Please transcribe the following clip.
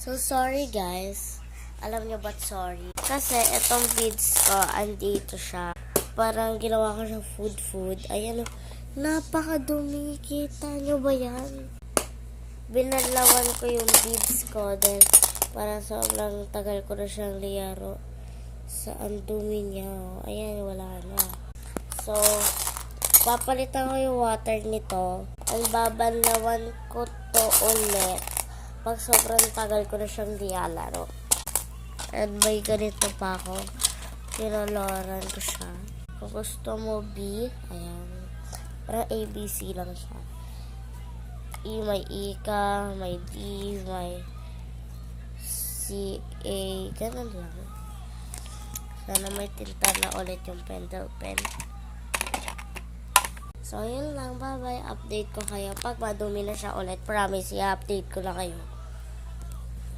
So, sorry guys. Alam nyo ba't sorry? Kasi itong beads ko, andito siya. Parang ginawa ko siyang food. Ayan o. Napakadumi. Kita nyo ba yan? Binalawan ko yung beads ko. Then, parang sobrang tagal ko na siyang liyaro. Saan dumi niya. Ayan, wala na. So, papalitan ko yung water nito. Ang babanlawan ko to ulit pag sobrang tagal ko na siyang nilalaro. And may ganito pa ako. Kinoloran ko siya. Kung gusto mo B, ayan. Parang ABC lang siya. E, may E ka, may D, may C, A, ganun lang. Sana may tinta na ulit yung pencil pen. So, yun lang. Bye-bye. Update ko kayo. Pag madumi na siya ulit, promise, i-update ko na kayo.